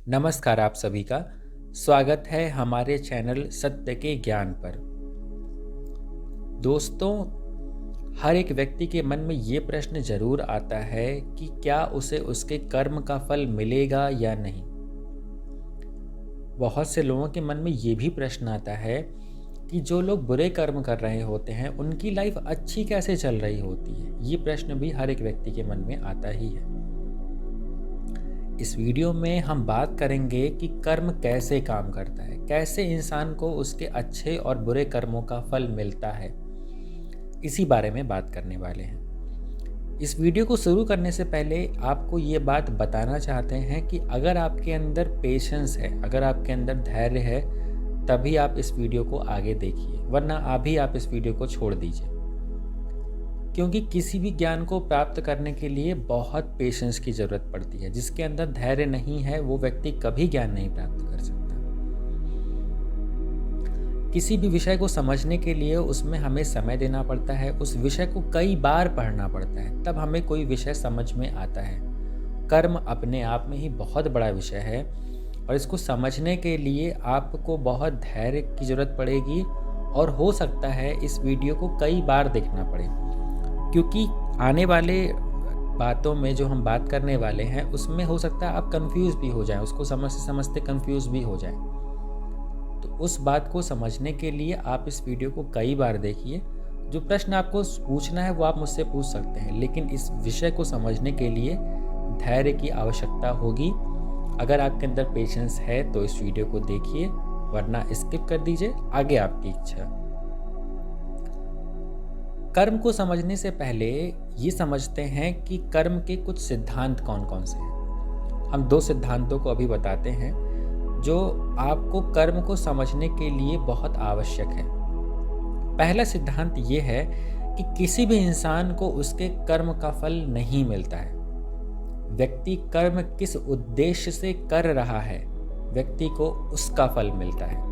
नमस्कार आप सभी का स्वागत है हमारे चैनल सत्य के ज्ञान पर। दोस्तों, हर एक व्यक्ति के मन में ये प्रश्न जरूर आता है कि क्या उसे उसके कर्म का फल मिलेगा या नहीं। बहुत से लोगों के मन में ये भी प्रश्न आता है कि जो लोग बुरे कर्म कर रहे होते हैं उनकी लाइफ अच्छी कैसे चल रही होती है। ये प्रश्न भी हर एक व्यक्ति के मन में आता ही है। इस वीडियो में हम बात करेंगे कि कर्म कैसे काम करता है, कैसे इंसान को उसके अच्छे और बुरे कर्मों का फल मिलता है। इसी बारे में बात करने वाले हैं। इस वीडियो को शुरू करने से पहले आपको ये बात बताना चाहते हैं कि अगर आपके अंदर पेशेंस है, अगर आपके अंदर धैर्य है, तभी आप इस वीडियो को आगे देखिए, वरना अभी आप इस वीडियो को छोड़ दीजिए। क्योंकि किसी भी ज्ञान को प्राप्त करने के लिए बहुत पेशेंस की ज़रूरत पड़ती है। जिसके अंदर धैर्य नहीं है वो व्यक्ति कभी ज्ञान नहीं प्राप्त कर सकता। किसी भी विषय को समझने के लिए उसमें हमें समय देना पड़ता है, उस विषय को कई बार पढ़ना पड़ता है, तब हमें कोई विषय समझ में आता है। कर्म अपने आप में ही बहुत बड़ा विषय है और इसको समझने के लिए आपको बहुत धैर्य की ज़रूरत पड़ेगी और हो सकता है इस वीडियो को कई बार देखना पड़े, क्योंकि आने वाले बातों में जो हम बात करने वाले हैं उसमें हो सकता है आप कंफ्यूज भी हो जाएं, उसको समझते समझते कंफ्यूज भी हो जाएं। तो उस बात को समझने के लिए आप इस वीडियो को कई बार देखिए। जो प्रश्न आपको पूछना है वो आप मुझसे पूछ सकते हैं, लेकिन इस विषय को समझने के लिए धैर्य की आवश्यकता होगी। अगर आपके अंदर पेशेंस है तो इस वीडियो को देखिए, वरना स्किप कर दीजिए, आगे आपकी इच्छा। कर्म को समझने से पहले ये समझते हैं कि कर्म के कुछ सिद्धांत कौन कौन से हैं। हम 2 सिद्धांतों को अभी बताते हैं जो आपको कर्म को समझने के लिए बहुत आवश्यक है। पहला सिद्धांत ये है कि किसी भी इंसान को उसके कर्म का फल नहीं मिलता है। व्यक्ति कर्म किस उद्देश्य से कर रहा है, व्यक्ति को उसका फल मिलता है।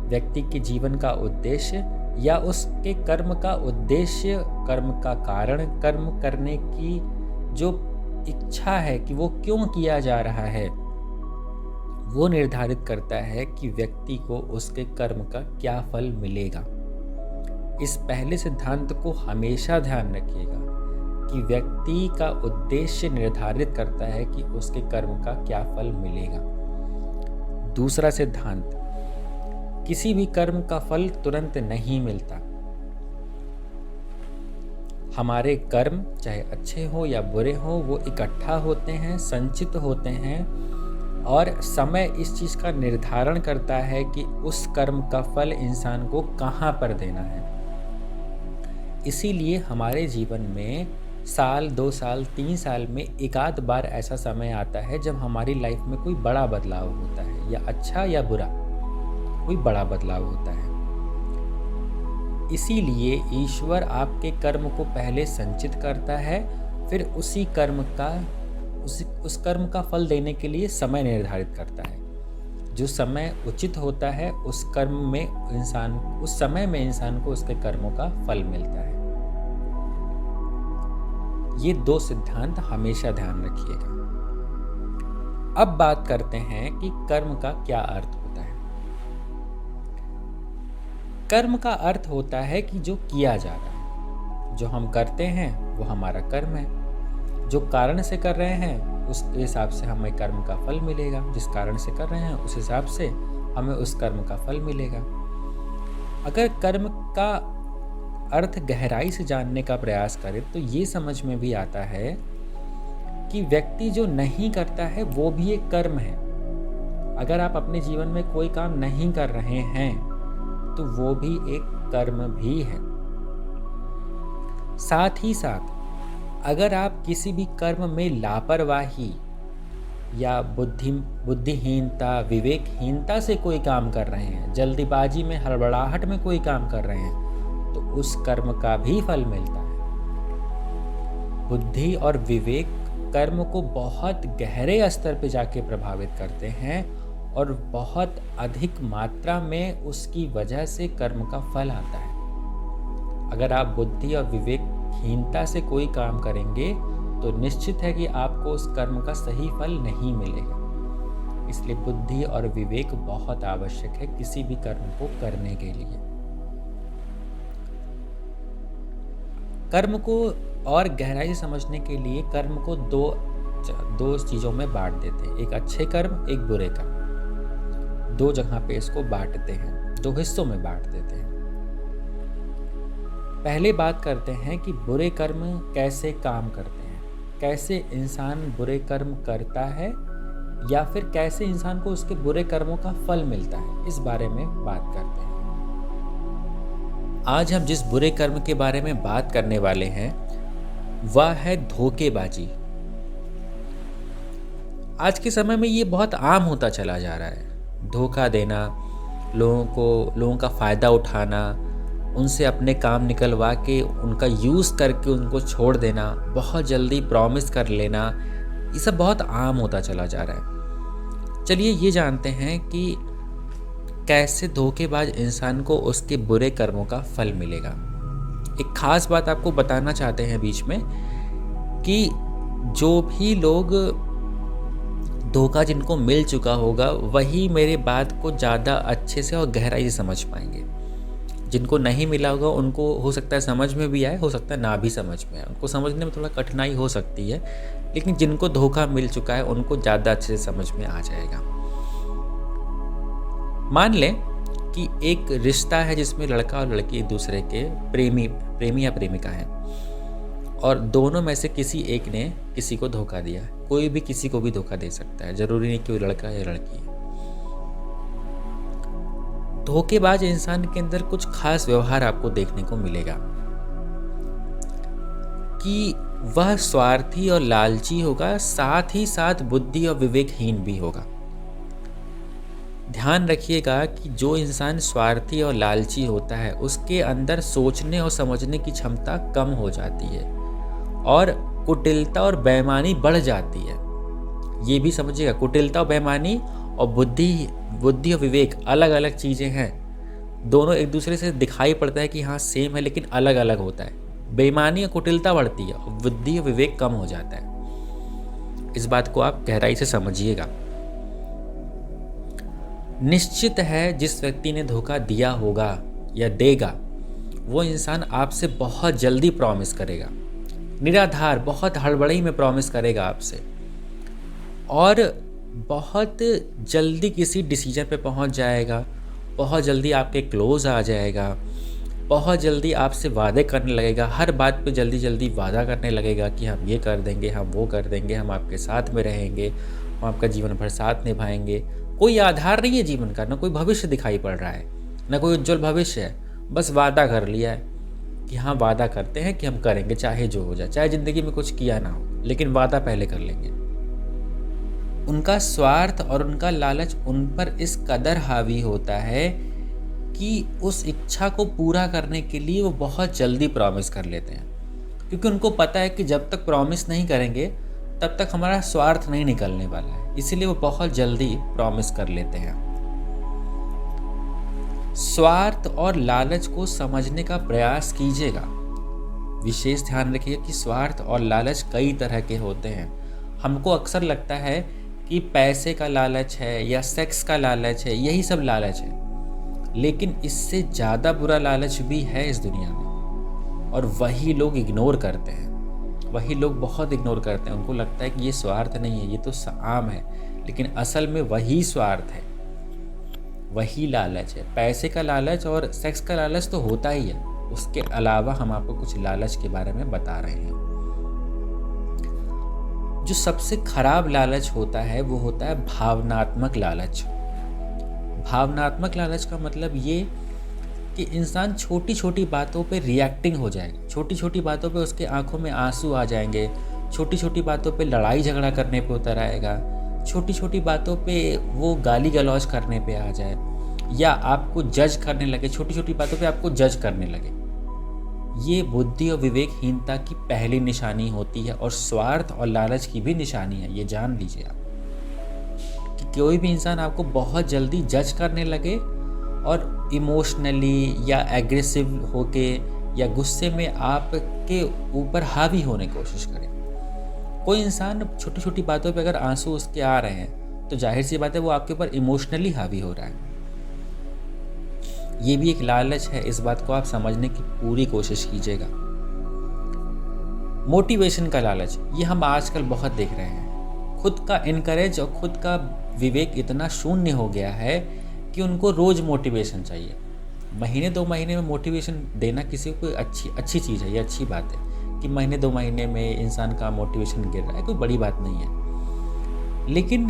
व्यक्ति के जीवन का उद्देश्य या उसके कर्म का उद्देश्य, कर्म का कारण, कर्म करने की जो इच्छा है कि वो क्यों किया जा रहा है, वो निर्धारित करता है कि व्यक्ति को उसके कर्म का क्या फल मिलेगा। इस पहले सिद्धांत को हमेशा ध्यान रखिएगा कि व्यक्ति का उद्देश्य निर्धारित करता है कि उसके कर्म का क्या फल मिलेगा। दूसरा सिद्धांत, किसी भी कर्म का फल तुरंत नहीं मिलता। हमारे कर्म चाहे अच्छे हो या बुरे हो, वो इकट्ठा होते हैं, संचित होते हैं और समय इस चीज़ का निर्धारण करता है कि उस कर्म का फल इंसान को कहाँ पर देना है। इसीलिए हमारे जीवन में साल, 2 साल, 3 साल में एक आध बार ऐसा समय आता है जब हमारी लाइफ में कोई बड़ा बदलाव होता है, या अच्छा या बुरा, कोई बड़ा बदलाव होता है। इसीलिए ईश्वर आपके कर्म को पहले संचित करता है, फिर उसी कर्म का उस कर्म का फल देने के लिए समय निर्धारित करता है। जो समय उचित होता है उस समय में इंसान को उसके कर्मों का फल मिलता है। ये 2 सिद्धांत हमेशा ध्यान रखिएगा। अब बात करते हैं कि कर्म का क्या अर्थ होता है। कर्म का अर्थ होता है कि जो किया जा रहा है, जो हम करते हैं वो हमारा कर्म है। जो कारण से कर रहे हैं उस हिसाब से हमें कर्म का फल मिलेगा। जिस कारण से कर रहे हैं उस हिसाब से हमें उस कर्म का फल मिलेगा। अगर कर्म का अर्थ गहराई से जानने का प्रयास करें तो ये समझ में भी आता है कि व्यक्ति जो नहीं करता है वो भी एक कर्म है। अगर आप अपने जीवन में कोई काम नहीं कर रहे हैं तो वो भी एक कर्म भी है। साथ ही साथ अगर आप किसी भी कर्म में लापरवाही या बुद्धिहीनता, विवेकहीनता से कोई काम कर रहे हैं, जल्दीबाजी में, हड़बड़ाहट में कोई काम कर रहे हैं, तो उस कर्म का भी फल मिलता है। बुद्धि और विवेक कर्म को बहुत गहरे स्तर पर जाके प्रभावित करते हैं और बहुत अधिक मात्रा में उसकी वजह से कर्म का फल आता है। अगर आप बुद्धि और विवेकहीनता से कोई काम करेंगे तो निश्चित है कि आपको उस कर्म का सही फल नहीं मिलेगा। इसलिए बुद्धि और विवेक बहुत आवश्यक है किसी भी कर्म को करने के लिए। कर्म को और गहराई से समझने के लिए कर्म को दो चीज़ों में बांट देते हैं, एक अच्छे कर्म, एक बुरे कर्म। दो जगह पे इसको बांटते हैं, दो हिस्सों में बांट देते हैं। पहले बात करते हैं कि बुरे कर्म कैसे काम करते हैं, कैसे इंसान बुरे कर्म करता है या फिर कैसे इंसान को उसके बुरे कर्मों का फल मिलता है, इस बारे में बात करते हैं। आज हम जिस बुरे कर्म के बारे में बात करने वाले हैं वह है धोखेबाजी। आज के समय में ये बहुत आम होता चला जा रहा है। धोखा देना, लोगों का फ़ायदा उठाना, उनसे अपने काम निकलवा के उनका यूज़ करके उनको छोड़ देना, बहुत जल्दी प्रॉमिस कर लेना, ये सब बहुत आम होता चला जा रहा है। चलिए ये जानते हैं कि कैसे धोखेबाज इंसान को उसके बुरे कर्मों का फल मिलेगा। एक ख़ास बात आपको बताना चाहते हैं बीच में कि जो भी लोग धोखा जिनको मिल चुका होगा वही मेरे बात को ज़्यादा अच्छे से और गहराई से समझ पाएंगे। जिनको नहीं मिला होगा उनको हो सकता है समझ में भी आए, हो सकता है ना भी समझ में आए, उनको समझने में थोड़ा कठिनाई हो सकती है, लेकिन जिनको धोखा मिल चुका है उनको ज़्यादा अच्छे से समझ में आ जाएगा। मान लें कि एक रिश्ता है जिसमें लड़का और लड़की एक दूसरे के प्रेमी या प्रेमिका हैं और दोनों में से किसी एक ने किसी को धोखा दिया। कोई भी किसी को भी धोखा दे सकता है, जरूरी नहीं कि वो लड़का या लड़की है। धोखेबाज इंसान के अंदर कुछ खास व्यवहार आपको देखने को मिलेगा कि वह स्वार्थी और लालची होगा, साथ ही साथ बुद्धि और विवेकहीन भी होगा। ध्यान रखिएगा कि जो इंसान स्वार्थी और लालची होता है उसके अंदर सोचने और समझने की क्षमता कम हो जाती है और कुटिलता और बेईमानी बढ़ जाती है। ये भी समझिएगा, कुटिलता और बेईमानी और बुद्धि और विवेक अलग अलग चीज़ें हैं। दोनों एक दूसरे से दिखाई पड़ता है कि हाँ सेम है, लेकिन अलग अलग होता है। बेईमानी और कुटिलता बढ़ती है और बुद्धि और विवेक कम हो जाता है। इस बात को आप गहराई से समझिएगा। निश्चित है जिस व्यक्ति ने धोखा दिया होगा या देगा वो इंसान आपसे बहुत जल्दी प्रॉमिस करेगा, निराधार बहुत हड़बड़ी में प्रॉमिस करेगा आपसे और बहुत जल्दी किसी डिसीजन पे पहुंच जाएगा, बहुत जल्दी आपके क्लोज आ जाएगा, बहुत जल्दी आपसे वादे करने लगेगा, हर बात पे जल्दी जल्दी वादा करने लगेगा कि हम ये कर देंगे, हम वो कर देंगे, हम आपके साथ में रहेंगे, हम आपका जीवन भर साथ निभाएंगे। कोई आधार नहीं है जीवन का, ना कोई भविष्य दिखाई पड़ रहा है, ना कोई उज्जवल भविष्य है, बस वादा कर लिया है कि हाँ वादा करते हैं कि हम करेंगे चाहे जो हो जाए, चाहे ज़िंदगी में कुछ किया ना हो, लेकिन वादा पहले कर लेंगे। उनका स्वार्थ और उनका लालच उन पर इस कदर हावी होता है कि उस इच्छा को पूरा करने के लिए वो बहुत जल्दी प्रॉमिस कर लेते हैं, क्योंकि उनको पता है कि जब तक प्रॉमिस नहीं करेंगे तब तक हमारा स्वार्थ नहीं निकलने वाला है, इसीलिए वो बहुत जल्दी प्रॉमिस कर लेते हैं। स्वार्थ और लालच को समझने का प्रयास कीजिएगा। विशेष ध्यान रखिए कि स्वार्थ और लालच कई तरह के होते हैं। हमको अक्सर लगता है कि पैसे का लालच है या सेक्स का लालच है, यही सब लालच है, लेकिन इससे ज़्यादा बुरा लालच भी है इस दुनिया में और वही लोग इग्नोर करते हैं। वही लोग बहुत इग्नोर करते हैं। उनको लगता है कि ये स्वार्थ नहीं है, ये तो आम है, लेकिन असल में वही स्वार्थ है, वही लालच है। पैसे का लालच और सेक्स का लालच तो होता ही है, उसके अलावा हम आपको कुछ लालच के बारे में बता रहे हैं। जो सबसे खराब लालच होता है वो होता है भावनात्मक लालच। भावनात्मक लालच का मतलब ये कि इंसान छोटी छोटी बातों पे रिएक्टिंग हो जाएगा, छोटी छोटी बातों पे उसके आंखों में आंसू आ जाएंगे, छोटी छोटी बातों पे लड़ाई झगड़ा करने पे उतर आएगा, छोटी छोटी बातों पे वो गाली गलौज करने पे आ जाए या आपको जज करने लगे, छोटी छोटी बातों पे आपको जज करने लगे। ये बुद्धि और विवेकहीनता की पहली निशानी होती है और स्वार्थ और लालच की भी निशानी है। ये जान लीजिए आप कि कोई भी इंसान आपको बहुत जल्दी जज करने लगे और इमोशनली या एग्रेसिव होके या गुस्से में आपके ऊपर हावी होने की कोशिश करे। कोई इंसान छोटी छोटी बातों पे अगर आंसू उसके आ रहे हैं तो जाहिर सी बात है वो आपके ऊपर इमोशनली हावी हो रहा है। ये भी एक लालच है, इस बात को आप समझने की पूरी कोशिश कीजिएगा। मोटिवेशन का लालच, ये हम आजकल बहुत देख रहे हैं। खुद का इनकरेज और खुद का विवेक इतना शून्य हो गया है कि उनको रोज़ मोटिवेशन चाहिए। महीने 2 महीने में मोटिवेशन देना किसी को अच्छी चीज़ है, ये अच्छी बात है कि महीने 2 महीने में इंसान का मोटिवेशन गिर रहा है, कोई बड़ी बात नहीं है। लेकिन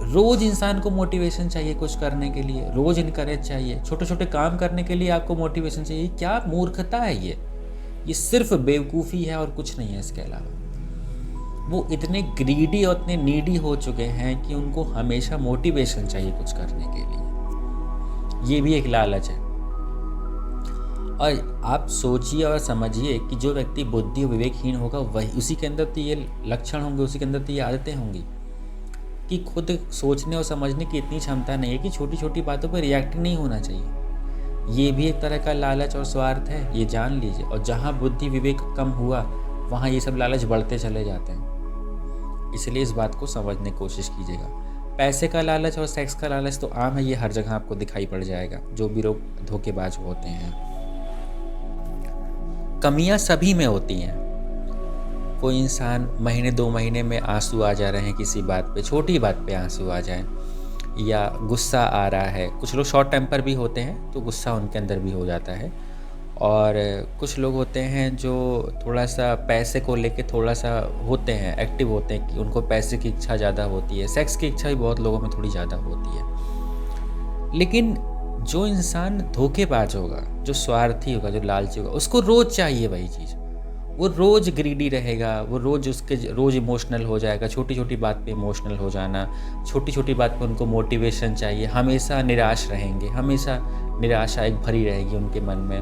रोज़ इंसान को मोटिवेशन चाहिए कुछ करने के लिए, रोज़ इनकरेज चाहिए, छोटे छोटे काम करने के लिए आपको मोटिवेशन चाहिए। क्या मूर्खता है ये सिर्फ बेवकूफ़ी है और कुछ नहीं है इसके अलावा। वो इतने ग्रीडी और इतने नीडी हो चुके हैं कि उनको हमेशा मोटिवेशन चाहिए कुछ करने के लिए। ये भी एक लालच है। और आप सोचिए और समझिए कि जो व्यक्ति बुद्धि और विवेकहीन होगा वही, उसी के अंदर तो ये लक्षण होंगे, उसी के अंदर तो ये आदतें होंगी कि खुद सोचने और समझने की इतनी क्षमता नहीं है कि छोटी छोटी बातों पर रिएक्ट नहीं होना चाहिए। ये भी एक तरह का लालच और स्वार्थ है, ये जान लीजिए। और जहाँ बुद्धि विवेक कम हुआ वहाँ ये सब लालच बढ़ते चले जाते हैं। इसलिए इस बात को समझने की कोशिश कीजिएगा। पैसे का लालच और सेक्स का लालच तो आम है, ये हर जगह आपको दिखाई पड़ जाएगा, जो भी लोग धोखेबाज होते हैं। कमियां सभी में होती हैं। कोई इंसान महीने 2 महीने में आंसू आ जा रहे हैं किसी बात पे, छोटी बात पे आंसू आ जाए, या गुस्सा आ रहा है। कुछ लोग शॉर्ट टेम्पर भी होते हैं तो गुस्सा उनके अंदर भी हो जाता है। और कुछ लोग होते हैं जो थोड़ा सा पैसे को लेके थोड़ा सा होते हैं, एक्टिव होते हैं कि उनको पैसे की इच्छा ज़्यादा होती है। सेक्स की इच्छा भी बहुत लोगों में थोड़ी ज़्यादा होती है। लेकिन जो इंसान धोखेबाज होगा, जो स्वार्थी होगा, जो लालची होगा, उसको रोज़ चाहिए वही चीज़। वो रोज़ ग्रीडी रहेगा, वो रोज़ इमोशनल हो जाएगा। छोटी छोटी बात पे इमोशनल हो जाना, छोटी छोटी बात पे उनको मोटिवेशन चाहिए। हमेशा निराश रहेंगे, हमेशा निराशा एक भरी रहेगी उनके मन में।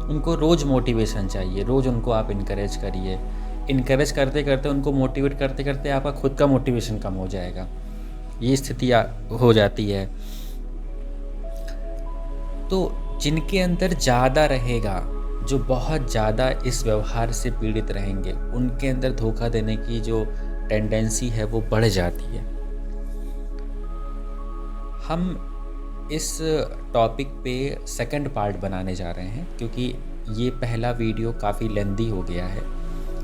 उनको रोज़ मोटिवेशन चाहिए, रोज़ उनको आप इनकरेज करिए। इनकरेज करते करते, उनको मोटिवेट करते करते आपका खुद का मोटिवेशन कम हो जाएगा। ये स्थिति हो जाती है। तो जिनके अंदर ज़्यादा रहेगा, जो बहुत ज़्यादा इस व्यवहार से पीड़ित रहेंगे, उनके अंदर धोखा देने की जो टेंडेंसी है वो बढ़ जाती है। हम इस टॉपिक पे सेकंड पार्ट बनाने जा रहे हैं, क्योंकि ये पहला वीडियो काफ़ी लेंदी हो गया है।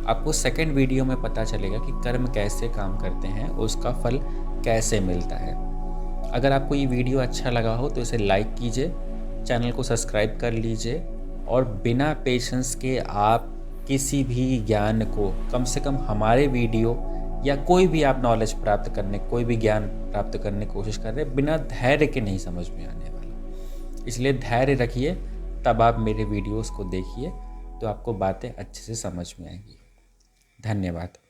आपको सेकंड वीडियो में पता चलेगा कि कर्म कैसे काम करते हैं, उसका फल कैसे मिलता है। अगर आपको ये वीडियो अच्छा लगा हो तो इसे लाइक कीजिए, चैनल को सब्सक्राइब कर लीजिए, और बिना पेशेंस के आप किसी भी ज्ञान को, कम से कम हमारे वीडियो या कोई भी आप नॉलेज प्राप्त करने, कोई भी ज्ञान प्राप्त करने की कोशिश कर रहे हैं, बिना धैर्य के नहीं समझ में आने वाला। इसलिए धैर्य रखिए, तब आप मेरे वीडियोस को देखिए तो आपको बातें अच्छे से समझ में आएंगी। धन्यवाद।